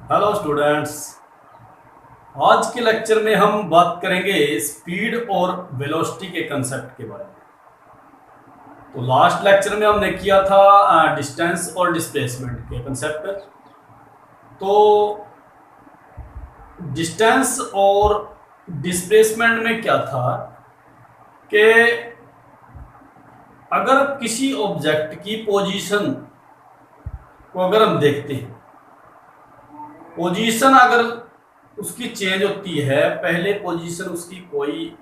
Hello students. आज के lecture में हम बात करेंगे स्पीड और वेलोसिटी के कंसेप्ट के बारे में। तो लास्ट लेक्चर में हमने किया था डिस्टेंस और डिस्प्लेसमेंट के कंसेप्ट। तो डिस्टेंस और डिस्प्लेसमेंट में क्या था कि अगर किसी ऑब्जेक्ट की पोजीशन को अगर हम देखते हैं, पोजीशन अगर उसकी चेंज होती है, पहले पोजीशन उसकी कोई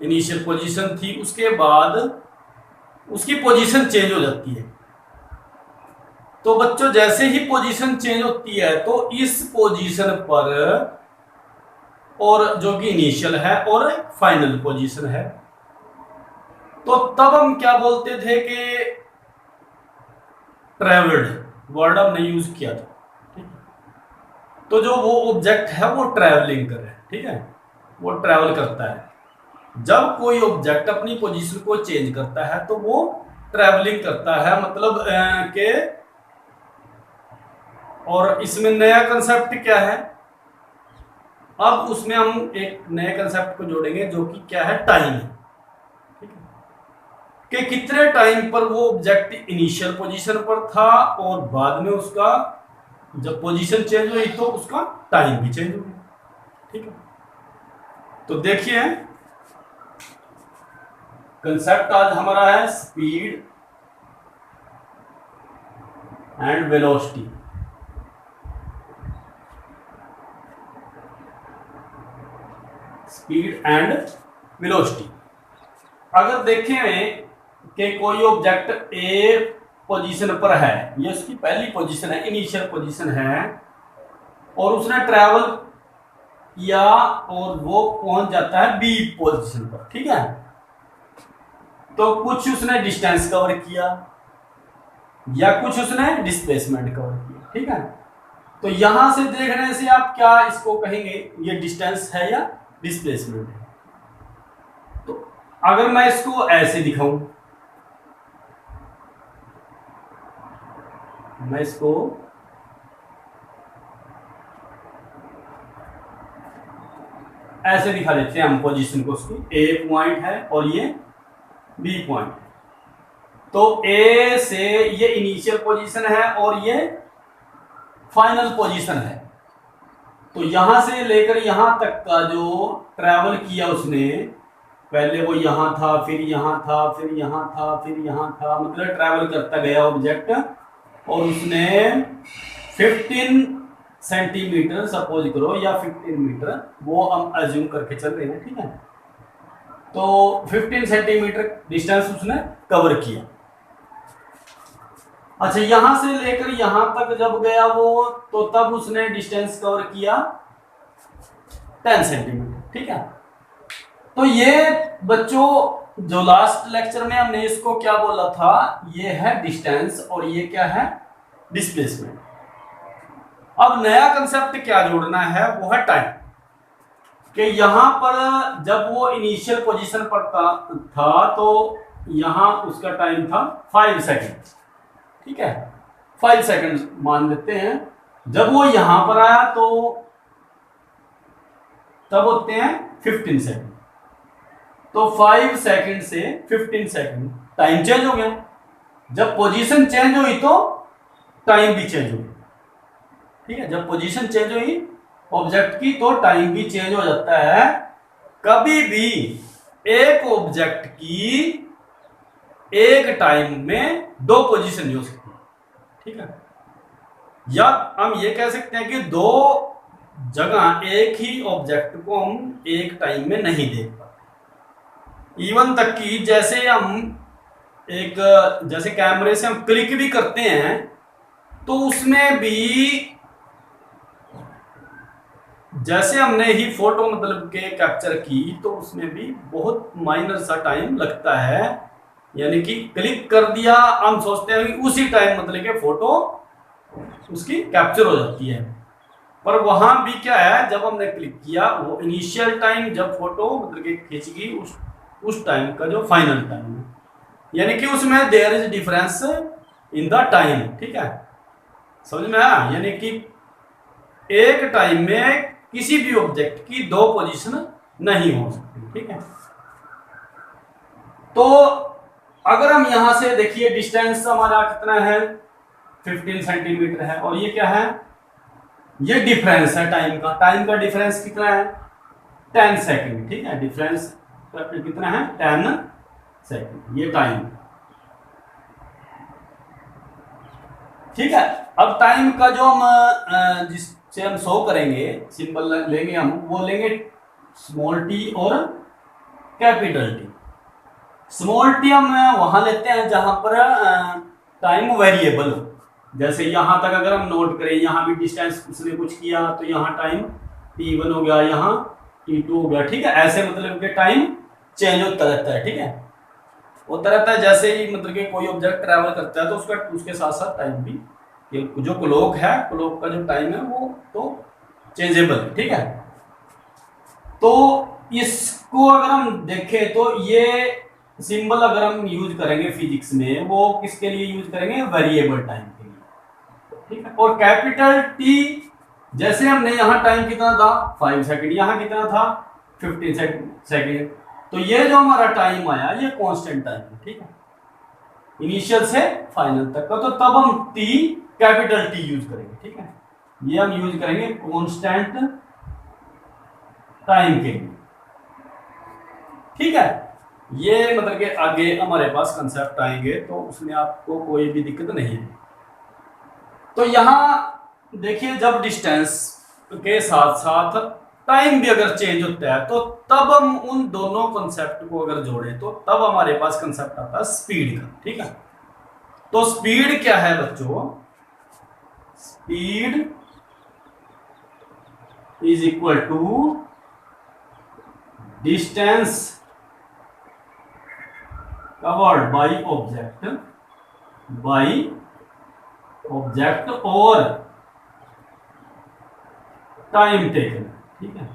इनिशियल पोजीशन थी, उसके बाद उसकी पोजीशन चेंज हो जाती है। तो बच्चों जैसे ही पोजीशन चेंज होती है तो इस पोजीशन पर, और जो कि इनिशियल है और फाइनल पोजीशन है, तो तब हम क्या बोलते थे कि ट्रेवल्ड वर्ड हमने यूज किया था। तो जो वो ऑब्जेक्ट है वो ट्रैवलिंग कर रहा है, ठीक है, वो ट्रैवल करता है। जब कोई ऑब्जेक्ट अपनी पोजीशन को चेंज करता है तो वो ट्रैवलिंग करता है, मतलब के। और इसमें नया कंसेप्ट क्या है, अब उसमें हम एक नए कंसेप्ट को जोड़ेंगे जो कि क्या है, टाइम है। ठीक है, कि कितने टाइम पर वो ऑब्जेक्ट इनिशियल पोजीशन पर था और बाद में उसका जब पोजीशन चेंज हुई तो उसका टाइम भी चेंज हो गया। ठीक है, तो देखिए कंसेप्ट आज हमारा है speed and velocity. Speed and velocity. अगर देखें कि कोई ऑब्जेक्ट ए पोजीशन पर है, ये उसकी पहली पोजीशन है, इनिशियल पोजीशन है, और उसने ट्रैवल किया और वो पहुंच जाता है बी पोजीशन पर। ठीक है, तो कुछ उसने डिस्टेंस कवर किया या कुछ उसने डिस्प्लेसमेंट कवर किया। ठीक है, तो यहां से देखने से आप क्या इसको कहेंगे, ये डिस्टेंस है या डिस्प्लेसमेंट है। तो अगर मैं इसको ऐसे दिखाऊं, मैं इसको ऐसे दिखा देते हैं हम पोजीशन को, उसकी ए पॉइंट है और ये बी पॉइंट है। तो ए से ये इनिशियल पोजीशन है और ये फाइनल पोजीशन है। तो यहां से लेकर यहां तक का जो ट्रैवल किया उसने, पहले वो यहां था, फिर यहां था, फिर यहां था, फिर यहां था, मतलब ट्रैवल करता गया ऑब्जेक्ट, और उसने 15 सेंटीमीटर सपोज करो या 15 मीटर, वो हम अज्यूम करके चल रहे हैं। ठीक है, तो 15 सेंटीमीटर डिस्टेंस उसने कवर किया। अच्छा, यहां से लेकर यहां तक जब गया वो, तो तब उसने डिस्टेंस कवर किया 10 सेंटीमीटर। ठीक है, तो ये बच्चों जो लास्ट लेक्चर में हमने इसको क्या बोला था, ये है डिस्टेंस और ये क्या है, डिस्प्लेसमेंट। अब नया कंसेप्ट क्या जोड़ना है, वो है टाइम। कि यहां पर जब वो इनिशियल पोजीशन पर था तो यहां उसका टाइम था 5 सेकंड। ठीक है, 5 सेकंड मान लेते हैं। जब वो यहां पर आया तो तब होते हैं 15 सेकंड। तो 5 सेकंड से 15 सेकंड टाइम चेंज हो गया। जब पोजीशन चेंज हुई तो टाइम भी चेंज हो गया। ठीक है, जब पोजीशन चेंज हुई ऑब्जेक्ट की तो टाइम भी चेंज हो जाता है। कभी भी एक ऑब्जेक्ट की एक टाइम में दो पोजीशन हो सकती है। ठीक है, या हम ये कह सकते हैं कि दो जगह एक ही ऑब्जेक्ट को हम एक टाइम में नहीं देख पाते। इवन तक कि जैसे हम एक, जैसे कैमरे से हम क्लिक भी करते हैं तो उसमें भी, जैसे हमने ही फोटो मतलब के कैप्चर की, तो उसमें भी बहुत माइनर सा टाइम लगता है। यानी कि क्लिक कर दिया, हम सोचते हैं कि उसी टाइम मतलब के फोटो उसकी कैप्चर हो जाती है, पर वहां भी क्या है, जब हमने क्लिक किया वो इनिशियल टाइम जब फोटो मतलब के खींच गई, उस टाइम का जो फाइनल टाइम है, यानी कि उसमें there is difference in the time. ठीक है, समझ में आया। यानी कि एक टाइम में किसी भी ऑब्जेक्ट की दो पोजीशन नहीं हो सकती, ठीक है। तो अगर हम यहां से देखिए डिस्टेंस हमारा कितना है 15 सेंटीमीटर है, और ये क्या है, ये डिफरेंस है टाइम का डिफरेंस कितना है 10 सेकंड, ठीक है। डिफरेंस कितना है 10 सेकंड, ये टाइम, ठीक है। अब टाइम का जो हम जिससे हम शो करेंगे सिंबल लेंगे हम, वो लेंगे स्मॉल टी और कैपिटल टी। स्मॉल टी हम वहां लेते हैं जहां पर टाइम वेरिएबल हो, जैसे यहां तक अगर हम नोट करें, यहां भी डिस्टेंस उसने कुछ किया तो यहां टाइम t1 हो गया, यहां t2 हो गया, ठीक है। ऐसे मतलब कि टाइम चेंज होता रहता है, ठीक है, होता रहता है। जैसे ही मतलब कि कोई ऑब्जेक्ट ट्रैवल करता है तो उसका उसके साथ साथ टाइम भी, जो क्लॉक है, क्लॉक का जो टाइम है वो तो चेंजेबल है, ठीक है। तो इसको अगर हम देखें तो ये सिंबल अगर हम यूज करेंगे फिजिक्स में, वो किसके लिए यूज करेंगे, वेरिएबल टाइम के लिए, ठीक है। और कैपिटल टी, जैसे हमने यहाँ टाइम कितना था 5 सेकंड, यहाँ कितना था 15 सेकंड, तो ये जो हमारा टाइम आया ये कांस्टेंट टाइम है, ठीक है, इनिशियल से फाइनल तक का। तो तब हम टी कैपिटल टी यूज करेंगे, ठीक है, ये हम यूज करेंगे कांस्टेंट टाइम के लिए, ठीक है। ये मतलब कि आगे हमारे पास कंसेप्ट आएंगे तो उसमें आपको कोई भी दिक्कत नहीं है। तो यहां देखिए जब डिस्टेंस के साथ साथ टाइम भी अगर चेंज होता है तो तब हम उन दोनों कंसेप्ट को अगर जोड़ें तो तब हमारे पास कंसेप्ट आता है स्पीड का, ठीक है। तो स्पीड क्या है बच्चों, speed is equal to distance covered by object और टाइम टेकन, ठीक है,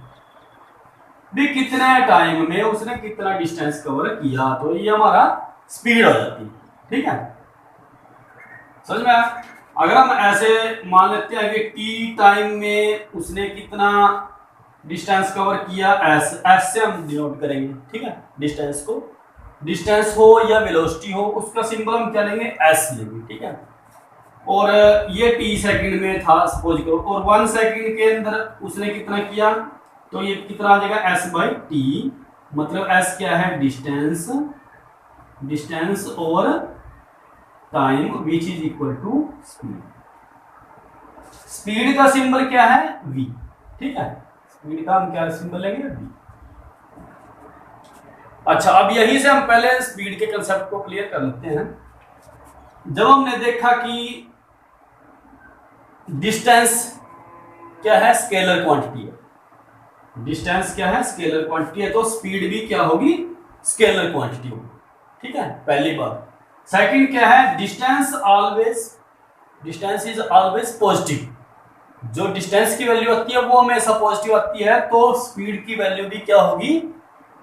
भी कितने टाइम में उसने कितना डिस्टेंस कवर किया, तो ये हमारा स्पीड हो जाती है, ठीक है, समझ में आया। अगर हम ऐसे मान लेते हैं कि टी टाइम में उसने कितना डिस्टेंस कवर किया, एस से हम डिनोट करेंगे, ठीक है, डिस्टेंस को, डिस्टेंस हो या वेलोसिटी हो उसका सिंबल हम क्या लेंगे, एस लेंगे, ठीक है। और ये टी सेकंड में था सपोज करो, और 1 सेकंड के अंदर उसने कितना किया, तो ये कितना आ जाएगा एस बाई टी, मतलब एस क्या है डिस्टेंस और time which is equal to speed. Speed का सिंबल क्या है v, ठीक है, स्पीड का हम क्या सिंबल लेंगे v। अच्छा, अब यहीं से हम पहले स्पीड के कंसेप्ट को क्लियर कर लेते हैं। जब हमने देखा कि डिस्टेंस क्या है, स्केलर क्वांटिटी है, डिस्टेंस क्या है, स्केलर क्वांटिटी है, तो स्पीड भी क्या होगी, स्केलर क्वांटिटी होगी, ठीक है, पहली बात। सेकंड क्या है, डिस्टेंस इज ऑलवेज पॉजिटिव, जो डिस्टेंस की वैल्यू आती है वो हमेशा पॉजिटिव आती है, तो स्पीड की वैल्यू भी क्या होगी,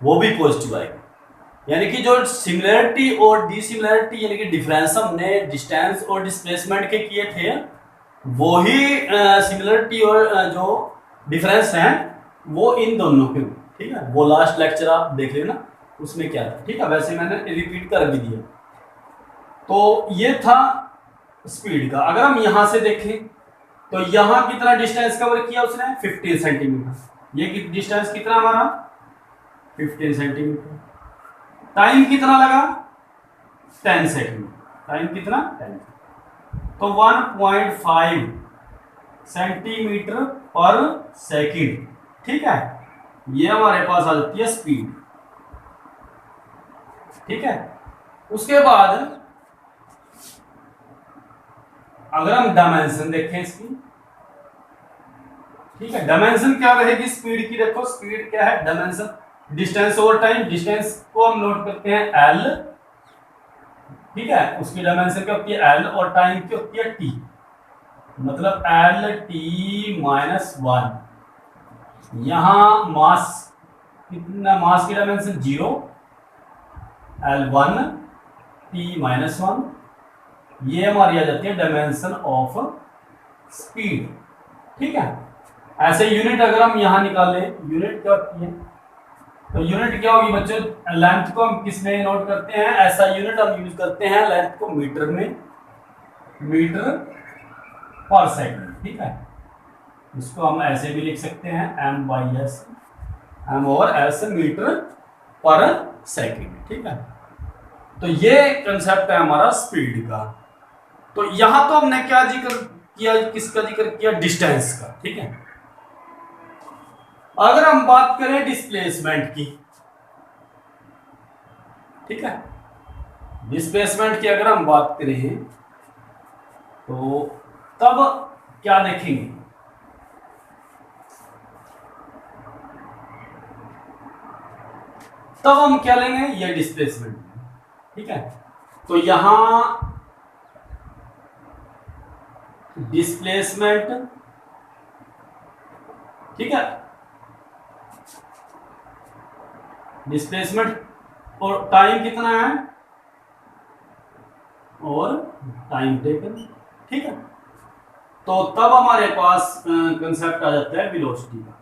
वो भी पॉजिटिव आएगी। यानी कि जो सिमिलरिटी और डिसिमिलरिटी यानी कि डिफरेंस हमने डिस्टेंस और डिस्प्लेसमेंट के किए थे, वही सिमिलरिटी और जो डिफरेंस है वो इन दोनों के, ठीक है, वो लास्ट लेक्चर आप देख लेना उसमें क्या था, ठीक है, वैसे मैंने रिपीट कर भी दिया। तो ये था स्पीड का। अगर हम यहां से देखें तो यहां कितना डिस्टेंस कवर किया उसने 15 सेंटीमीटर, ये डिस्टेंस कितना हमारा 15 सेंटीमीटर। टाइम कितना लगा 10 सेकंड, टाइम कितना 10, तो 1.5 सेंटीमीटर पर सेकंड, ठीक है, ये हमारे पास आ जाती है स्पीड, ठीक है। उसके बाद अगर हम डायमेंशन देखें इसकी, ठीक है, डायमेंशन क्या रहेगी स्पीड की, देखो स्पीड क्या है, dimension distance over time, distance को हम नोट करते हैं एल, ठीक है, उसकी डायमेंशन क्या होती है एल, और टाइम की होती है टी, मतलब एल टी माइनस 1। यहां मास कितना, मास की डायमेंशन 0, एल 1 टी माइनस 1, ये हमारी आ जाती है डायमेंशन ऑफ स्पीड, ठीक है। ऐसे यूनिट अगर हम यहां निकालें, यूनिट क्या होती है, तो यूनिट क्या होगी बच्चों, लेंथ को हम किस में नोट करते हैं, ऐसा यूनिट हम यूज करते हैं लेंथ को मीटर में, मीटर पर सेकंड, ठीक है। इसको हम ऐसे भी लिख सकते हैं m/s, m और s मीटर पर सेकंड, ठीक है। तो ये कंसेप्ट है हमारा स्पीड का। तो यहां तो हमने क्या जिक्र किया, किसका जिक्र किया, डिस्टेंस का, ठीक है। अगर हम बात करें डिस्प्लेसमेंट की, ठीक है, डिस्प्लेसमेंट की अगर हम बात करें तो तब क्या देखेंगे, तब हम क्या लेंगे, ये डिस्प्लेसमेंट, ठीक है। तो यहां डिस्प्लेसमेंट, ठीक है, डिस्प्लेसमेंट और टाइम कितना है और टाइम टेकन, ठीक है। तो तब हमारे पास कंसेप्ट आ जाता है वेलोसिटी का।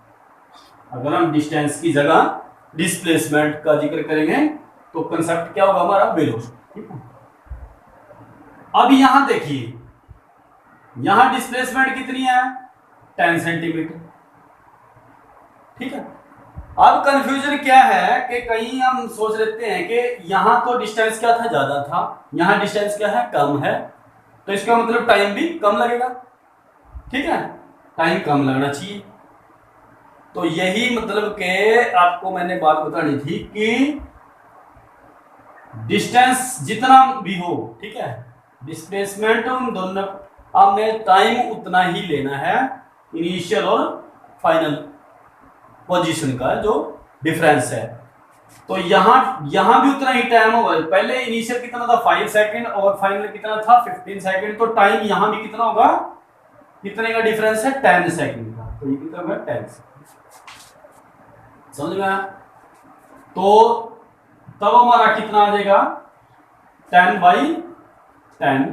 अगर हम डिस्टेंस की जगह डिस्प्लेसमेंट का जिक्र करेंगे तो कंसेप्ट क्या होगा हमारा, वेलोसिटी, ठीक है। अब यहां देखिए, यहां डिस्प्लेसमेंट कितनी है, 10 सेंटीमीटर, ठीक है। अब कंफ्यूजन क्या है कि कहीं हम सोच लेते हैं कि यहां तो डिस्टेंस क्या था, ज्यादा था, यहां डिस्टेंस क्या है, कम है, तो इसका मतलब टाइम भी कम लगेगा, ठीक है, टाइम कम लगना चाहिए। तो यही मतलब के आपको मैंने बात बतानी थी कि डिस्टेंस जितना भी हो, ठीक है, डिस्प्लेसमेंट उन दोनों, हमने टाइम उतना ही लेना है, इनिशियल और फाइनल पोजीशन का जो डिफरेंस है। तो यहां भी उतना ही टाइम होगा, पहले इनिशियल कितना था 5 सेकंड और फाइनल कितना था 15 सेकंड, तो टाइम यहां भी कितना होगा, कितने का डिफरेंस है, 10 सेकंड का, तो ये कितना होगा 10 सेकंड, समझ में आया। तो तब हमारा कितना आ जाएगा, 10/10,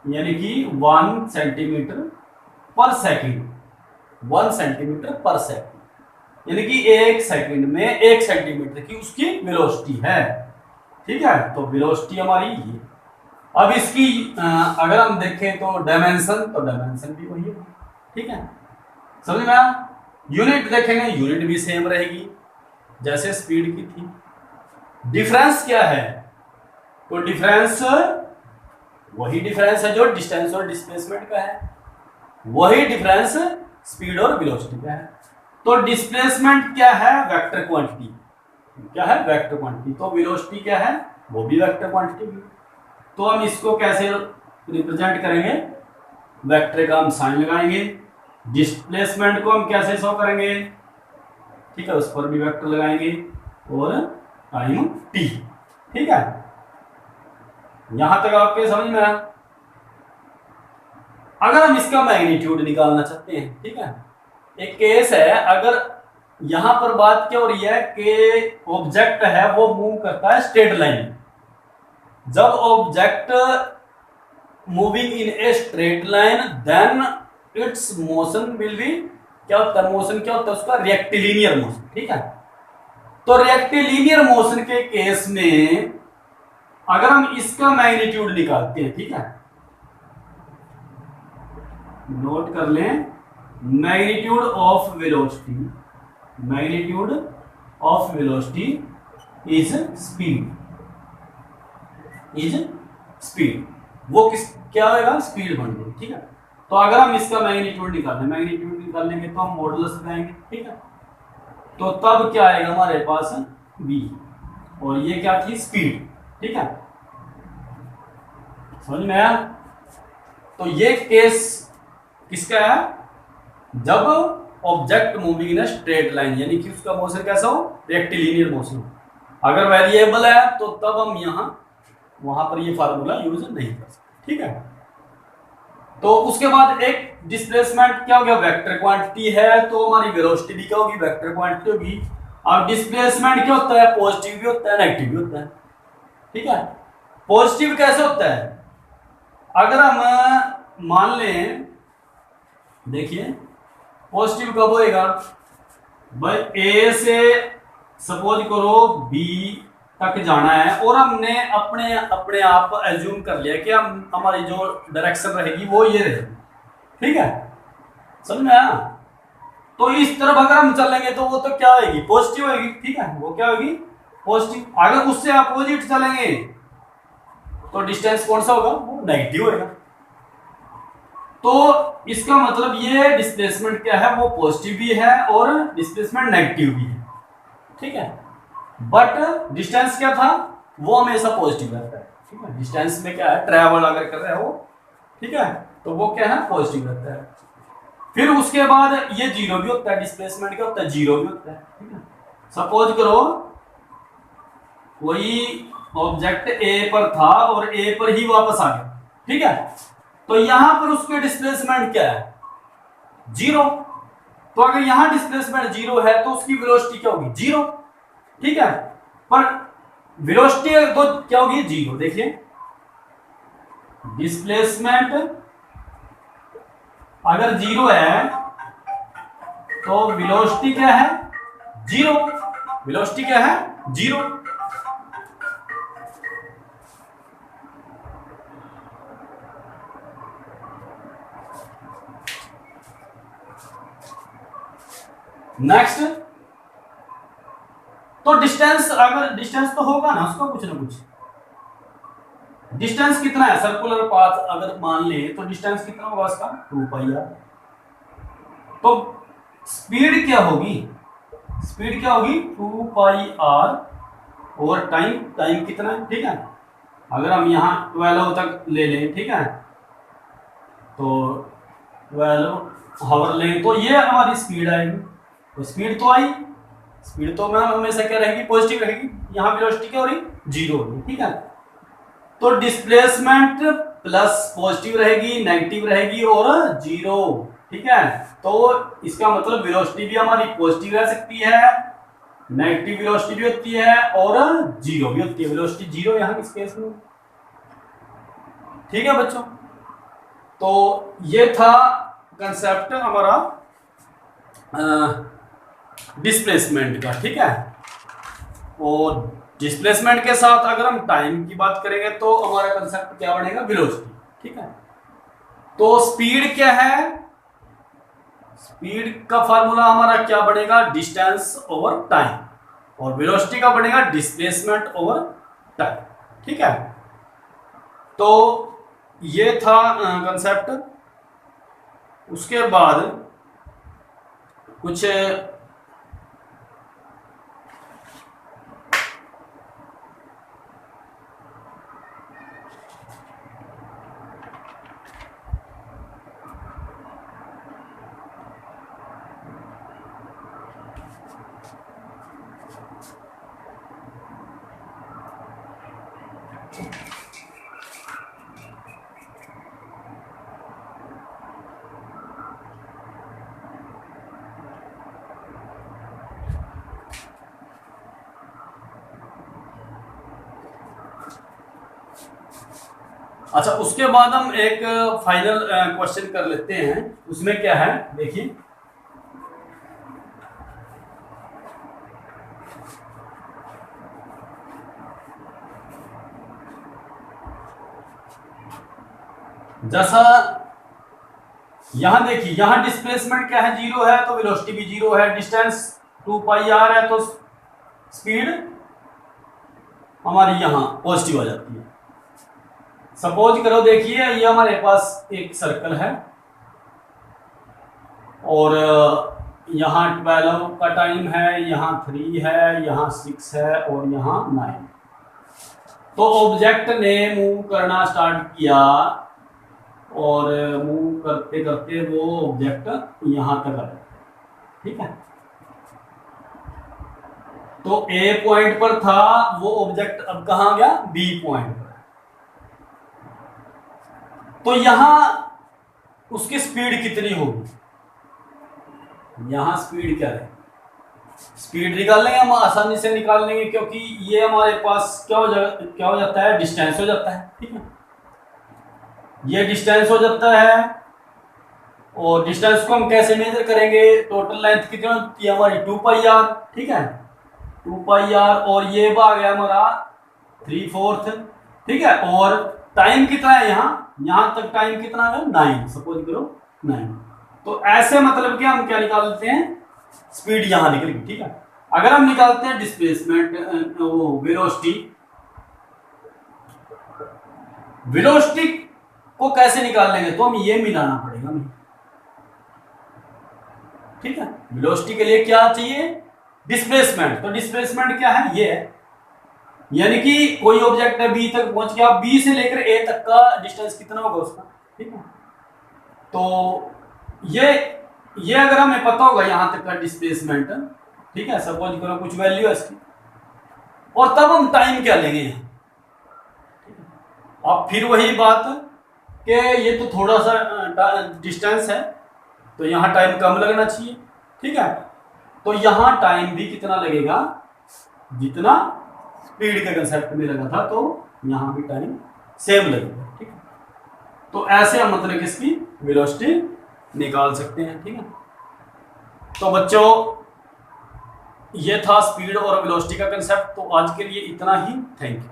यानी कि 1 सेंटीमीटर पर सेकंड, 1 सेंटीमीटर पर सेकंड, यानी कि 1 सेकंड में 1 सेंटीमीटर की उसकी वेलोसिटी है, ठीक है। तो वेलोसिटी हमारी ये। अब इसकी अगर हम देखें तो डायमेंशन, तो डायमेंशन भी वही है, ठीक है, समझ में आया। यूनिट देखेंगे, यूनिट भी सेम रहेगी जैसे स्पीड की थी। डिफरेंस क्या है, तो डिफरेंस वही डिफरेंस है जो डिस्टेंस और डिस्प्लेसमेंट का है, वही डिफरेंस स्पीड और वेलोसिटी का है। तो डिस्प्लेसमेंट क्या है, वेक्टर क्वांटिटी, क्या है, वेक्टर क्वांटिटी। तो वेलोसिटी क्या है, वो भी वेक्टर क्वांटिटी। तो हम इसको कैसे रिप्रेजेंट करेंगे, वेक्टर का हम साइन लगाएंगे, डिस्प्लेसमेंट को हम कैसे शो करेंगे, ठीक है, उस पर भी वेक्टर लगाएंगे, और टाइम टी, ठीक है। यहां तक आपके समझ में आया। अगर हम इसका मैग्नीट्यूड निकालना चाहते हैं, ठीक है, एक केस है, अगर यहां पर बात क्या हो रही है कि ऑब्जेक्ट है वो मूव करता है स्ट्रेट लाइन, जब object moving in a straight line then it's motion will be, क्या होता है, मोशन क्या होता है उसका, रेक्टिलिनियर मोशन, ठीक है। तो रेक्टिलिनियर मोशन के केस में अगर हम इसका मैग्नीट्यूड निकालते हैं, ठीक है, नोट कर लें, magnitude of velocity, magnitude of velocity is speed, is speed, वो किस क्या होगा, स्पीड बन गई, ठीक है। तो अगर हम इसका मैग्नीट्यूड निकालेंगे तो हम मॉडुलस लगाएंगे, ठीक है। तो तब क्या आएगा हमारे पास, v, और ये क्या थी, स्पीड, ठीक है, समझ में आया। तो ये केस किसका है, जब object moving in straight line, यानी कि उसका मोशन कैसा हो, रेक्टिलिनियर मोशन। अगर वेरिएबल है तो तब हम यहां वहां पर ये फार्मूला यूज नहीं कर सकते, ठीक है। तो उसके बाद एक डिस्प्लेसमेंट क्या हो गया, वेक्टर क्वांटिटी है, तो हमारी वेलोसिटी भी क्या होगी, वेक्टर क्वांटिटी होगी। और डिस्प्लेसमेंट क्या होता है, पॉजिटिव भी होता है, नेगेटिव भी होता है, ठीक है। पॉजिटिव कैसे होता है, अगर हम मान लें, देखिए पॉजिटिव कब होएगा भाई, ए से सपोज करो बी तक जाना है और हमने अपने अपने आप एज्यूम कर लिया कि हम हमारी जो डायरेक्शन रहेगी वो ये रहेगी, ठीक है, समझ में आया। तो इस तरफ अगर हम चलेंगे तो वो तो क्या होगी, पॉजिटिव होगी, ठीक है, वो क्या होगी, पॉजिटिव। अगर उससे अपोजिट चलेंगे तो डिस्टेंस कौन सा होगा, वो नेगेटिव होगा। तो इसका मतलब ये डिस्प्लेसमेंट क्या है, वो पॉजिटिव भी है और डिस्प्लेसमेंट नेगेटिव भी है, ठीक है। बट डिस्टेंस क्या था, वो हमेशा पॉजिटिव रहता है, ठीक है। डिस्टेंस में क्या है, ट्रैवल अगर कर रहे हो, ठीक है, तो वो क्या है, पॉजिटिव रहता है। फिर उसके बाद ये जीरो भी होता है, डिस्प्लेसमेंट क्या होता है, जीरो भी होता है, ठीक है। सपोज करो कोई ऑब्जेक्ट ए पर था और ए पर ही वापस आ गया, ठीक है, तो यहां पर उसके डिस्प्लेसमेंट क्या है, जीरो। तो अगर यहां डिस्प्लेसमेंट जीरो है तो उसकी वेलोसिटी क्या होगी, जीरो, ठीक है। पर वेलोसिटी तो क्या होगी, जीरो। देखिए डिस्प्लेसमेंट अगर जीरो है तो वेलोसिटी क्या है, जीरो, वेलोसिटी क्या है, जीरो। नेक्स्ट, तो डिस्टेंस, अगर डिस्टेंस तो होगा ना उसका कुछ ना कुछ, डिस्टेंस कितना है, सर्कुलर पाथ अगर मान ले तो डिस्टेंस कितना होगा उसका, 2πr। तो स्पीड क्या होगी, स्पीड क्या होगी, 2πr, और टाइम, टाइम कितना है, ठीक है। अगर हम यहाँ 12 तक ले लें, ठीक है, तो 12 आवर लें तो ये हमारी स्पीड आएगी। तो स्पीड तो आई, स्पीड तो में हमेशा क्या रहेगी, पॉजिटिव रहेगी। यहाँ वेलोसिटी क्या हो रही, जीरो होगी, ठीक है। तो डिस्प्लेसमेंट प्लस पॉजिटिव रहेगी, नेगेटिव रहेगी और जीरो, ठीक है। तो इसका मतलब वेलोसिटी भी हमारी पॉजिटिव रह सकती है, नेगेटिव वेलोसिटी भी होती है और जीरो भी होती है। वेलोसिटी जीरो यहाँ इस केस में, ठीक है बच्चों। तो ये था कंसेप्ट हमारा डिस्प्लेसमेंट का, ठीक है। और डिस्प्लेसमेंट के साथ अगर हम टाइम की बात करेंगे तो हमारा कंसेप्ट क्या बनेगा, वेलोसिटी, ठीक है। तो स्पीड क्या है, स्पीड का फार्मूला हमारा क्या बनेगा, डिस्टेंस ओवर टाइम, और वेलोसिटी का बनेगा डिस्प्लेसमेंट ओवर टाइम, ठीक है। तो ये था कंसेप्ट। उसके बाद कुछ अच्छा, उसके बाद हम एक फाइनल क्वेश्चन कर लेते हैं। उसमें क्या है देखिए, जैसा यहां देखिए, यहां डिस्प्लेसमेंट क्या है, जीरो है, तो वेलोसिटी भी जीरो है, डिस्टेंस 2πr है, तो स्पीड हमारी यहां पॉजिटिव आ जाती है। सपोज करो, देखिए ये हमारे पास एक सर्कल है और यहाँ 12 का टाइम है, यहाँ 3 है, यहाँ 6 है और यहाँ 9। तो ऑब्जेक्ट ने मूव करना स्टार्ट किया और मूव करते करते वो ऑब्जेक्ट यहाँ तक आया, ठीक है। तो ए पॉइंट पर था वो ऑब्जेक्ट, अब कहाँ गया, बी पॉइंट पर। तो यहां उसकी स्पीड कितनी होगी, यहां स्पीड क्या है, स्पीड निकाल लेंगे हम, आसानी से निकाल लेंगे, क्योंकि ये हमारे पास क्या हो जाता है, डिस्टेंस हो जाता है, ठीक है। ये डिस्टेंस हो जाता है और डिस्टेंस को हम कैसे मेजर करेंगे, टोटल लेंथ कितनी होती है हमारी 2πr, ठीक है 2πr, और ये भाग है हमारा 3/4, ठीक है। और टाइम कितना है यहां तक टाइम कितना है 9, सपोज करो 9। तो ऐसे मतलब कि हम क्या निकाल लेते हैं, स्पीड यहां निकल गई, ठीक है। अगर हम निकालते हैं डिस्प्लेसमेंट वो वेलोसिटी को कैसे निकाल लेंगे, तो हम ये मिलाना पड़ेगा हमें, ठीक है। वेलोसिटी के लिए क्या चाहिए, डिस्प्लेसमेंट। तो डिस्प्लेसमेंट क्या है, ये है, यानी कि कोई ऑब्जेक्ट है बी तक पहुंच गया, बी से लेकर ए तक का डिस्टेंस कितना होगा उसका, ठीक है। तो ये अगर हमें पता होगा यहां तक का डिस्प्लेसमेंट, ठीक है, सपोज करो कुछ वैल्यू है इसकी, और तब हम टाइम क्या लेंगे यहाँ। अब फिर वही बात कि ये तो थोड़ा सा डिस्टेंस है, तो यहाँ टाइम कम लगना चाहिए, ठीक है। तो यहाँ टाइम भी कितना लगेगा, जितना स्पीड के कंसेप्ट में लगा था, तो यहाँ भी टाइम सेम लगेगा, ठीक है। तो ऐसे हम मतलब इसकी वेलोसिटी निकाल सकते हैं, ठीक है। तो बच्चों ये था स्पीड और वेलोसिटी का कंसेप्ट। तो आज के लिए इतना ही, थैंक यू।